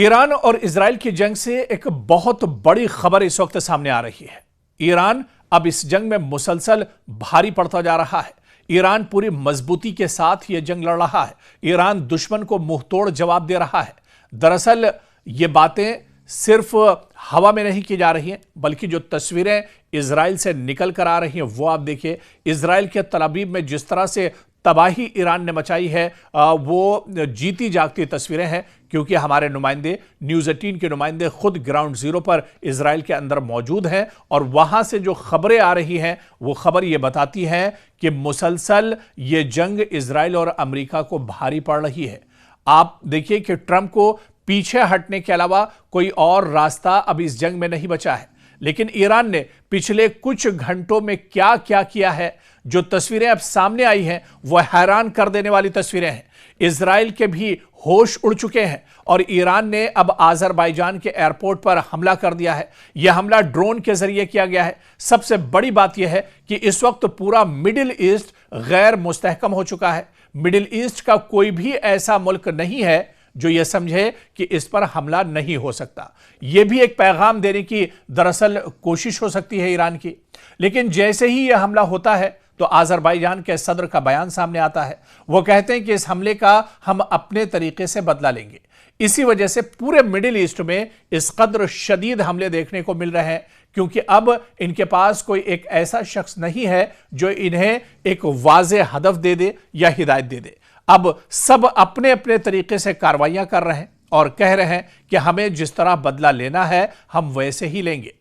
Iran और Israel की जंग से एक बहुत बड़ी खबर इस वक्त सामने आ रही है। ईरान अब इस जंग में मुसलसल भारी पड़ता जा रहा है। ईरान पूरी मजबूती के साथ यह जंग लड़ रहा है। ईरान दुश्मन को मुंहतोड़ जवाब दे रहा है। दरअसल ये बातें सिर्फ हवा में नहीं की जा रही हैं, बल्कि जो तस्वीरें इजराइल से निकल कर आ रही हैं वो आप देखिए। इजराइल के तल अवीव में जिस तरह से तबाही ईरान ने मचाई है वो जीती जागती तस्वीरें हैं, क्योंकि हमारे नुमाइंदे न्यूज़ 18 के नुमाइंदे खुद ग्राउंड जीरो पर इजराइल के अंदर मौजूद हैं और वहां से जो खबरें आ रही हैं वो खबर ये बताती हैं कि मुसलसल ये जंग इजराइल और अमेरिका को भारी पड़ रही है। आप देखिए कि ट्रंप को पीछे हटने के अलावा कोई और रास्ता अब इस जंग में नहीं बचा है। लेकिन ईरान ने पिछले कुछ घंटों में क्या क्या किया है, जो तस्वीरें अब सामने आई हैं वो हैरान कर देने वाली तस्वीरें हैं। इजराइल के भी होश उड़ चुके हैं और ईरान ने अब आज़रबाईजान के एयरपोर्ट पर हमला कर दिया है। यह हमला ड्रोन के जरिए किया गया है। सबसे बड़ी बात यह है कि इस वक्त पूरा मिडिल ईस्ट गैर मुस्तहकम हो चुका है। मिडिल ईस्ट का कोई भी ऐसा मुल्क नहीं है जो यह समझे कि इस पर हमला नहीं हो सकता। यह भी एक पैगाम देने की दरअसल कोशिश हो सकती है ईरान की। लेकिन जैसे ही यह हमला होता है तो आज़रबाईजान के सदर का बयान सामने आता है। वो कहते हैं कि इस हमले का हम अपने तरीके से बदला लेंगे। इसी वजह से पूरे मिडिल ईस्ट में इस कदर शदीद हमले देखने को मिल रहे हैं, क्योंकि अब इनके पास कोई एक ऐसा शख्स नहीं है जो इन्हें एक वाज़े हदफ दे दे या हिदायत दे दे। अब सब अपने अपने तरीके से कार्रवाइयां कर रहे हैं और कह रहे हैं कि हमें जिस तरह बदला लेना है हम वैसे ही लेंगे।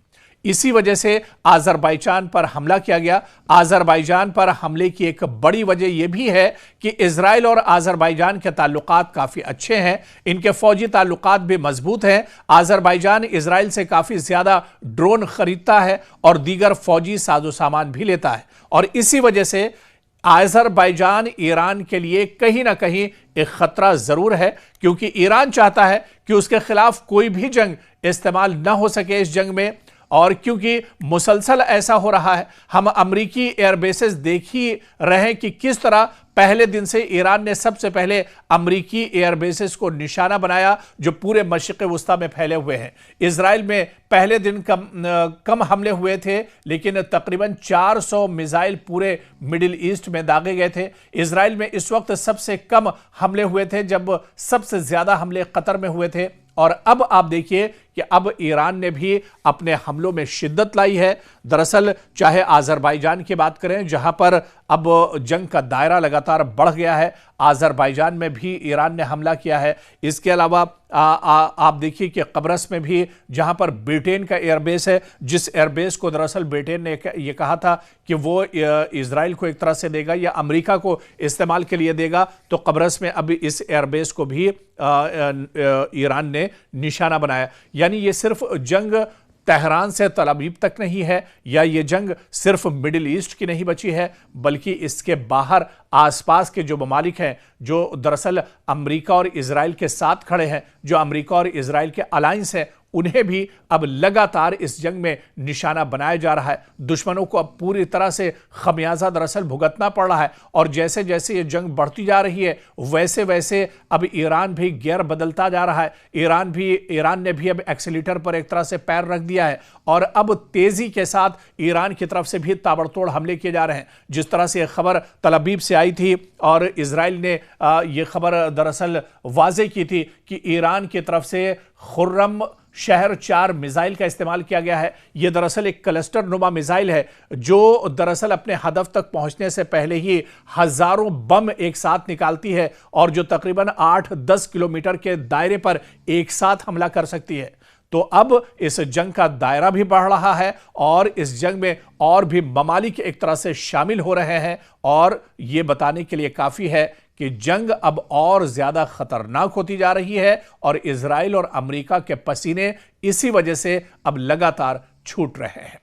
इसी वजह से आज़रबाईजान पर हमला किया गया। आज़रबाईजान पर हमले की एक बड़ी वजह यह भी है कि इजराइल और आज़रबाईजान के ताल्लुकात काफ़ी अच्छे हैं। इनके फौजी ताल्लुकात भी मजबूत हैं। आज़रबाईजान इजराइल से काफ़ी ज़्यादा ड्रोन खरीदता है और दीगर फौजी साजो सामान भी लेता है। और इसी वजह से आज़रबाईजान ईरान के लिए कहीं ना कहीं एक खतरा जरूर है, क्योंकि ईरान चाहता है कि उसके खिलाफ कोई भी जंग इस्तेमाल ना हो सके इस जंग में। और क्योंकि मुसलसल ऐसा हो रहा है, हम अमरीकी एयरबेसेस देख ही रहे हैं कि किस तरह पहले दिन से ईरान ने सबसे पहले अमरीकी एयरबेसेस को निशाना बनाया जो पूरे मशरिक़ वुस्ता में फैले हुए हैं। इजराइल में पहले दिन कम हमले हुए थे, लेकिन तकरीबन 400 मिसाइल पूरे मिडिल ईस्ट में दागे गए थे। इजराइल में इस वक्त सबसे कम हमले हुए थे जब सबसे ज्यादा हमले कतर में हुए थे। और अब आप देखिए कि अब ईरान ने भी अपने हमलों में शिद्दत लाई है। दरअसल चाहे आज़रबाईजान की बात करें, जहां पर अब जंग का दायरा लगातार बढ़ गया है, आज़रबाईजान में भी ईरान ने हमला किया है। इसके अलावा आप देखिए कि कब्रस में भी, जहां पर ब्रिटेन का एयरबेस है, जिस एयरबेस को दरअसल ब्रिटेन ने ये कहा था कि वो इजराइल को एक तरह से देगा या अमेरिका को इस्तेमाल के लिए देगा, तो कब्रस में अभी इस एयरबेस को भी ईरान ने निशाना बनाया। यानी ये सिर्फ जंग तेहरान से तल अवीव तक नहीं है, या ये जंग सिर्फ मिडिल ईस्ट की नहीं बची है, बल्कि इसके बाहर आसपास के जो ममालिक हैं, जो दरअसल अमेरिका और इजराइल के साथ खड़े हैं, जो अमेरिका और इजराइल के अलायंस हैं, उन्हें भी अब लगातार इस जंग में निशाना बनाया जा रहा है। दुश्मनों को अब पूरी तरह से खमियाजा दरअसल भुगतना पड़ रहा है। और जैसे जैसे ये जंग बढ़ती जा रही है वैसे वैसे अब ईरान भी गियर बदलता जा रहा है। ईरान ने भी अब एक्सीलेटर पर एक तरह से पैर रख दिया है और अब तेजी के साथ ईरान की तरफ से भी ताबड़तोड़ हमले किए जा रहे हैं। जिस तरह से यह खबर तल अवीव से आई थी और इजराइल ने यह खबर दरअसल वाजे की थी कि ईरान की तरफ से खुर्रम शहर 4 मिसाइल का इस्तेमाल किया गया है। यह दरअसल एक क्लस्टर नुमा मिसाइल है जो दरअसल अपने हदफ तक पहुंचने से पहले ही हजारों बम एक साथ निकालती है और जो तकरीबन 8-10 किलोमीटर के दायरे पर एक साथ हमला कर सकती है। तो अब इस जंग का दायरा भी बढ़ रहा है और इस जंग में और भी ममालिक एक तरह से शामिल हो रहे हैं, और यह बताने के लिए काफी है कि जंग अब और ज्यादा खतरनाक होती जा रही है और इजराइल और अमेरिका के पसीने इसी वजह से अब लगातार छूट रहे हैं।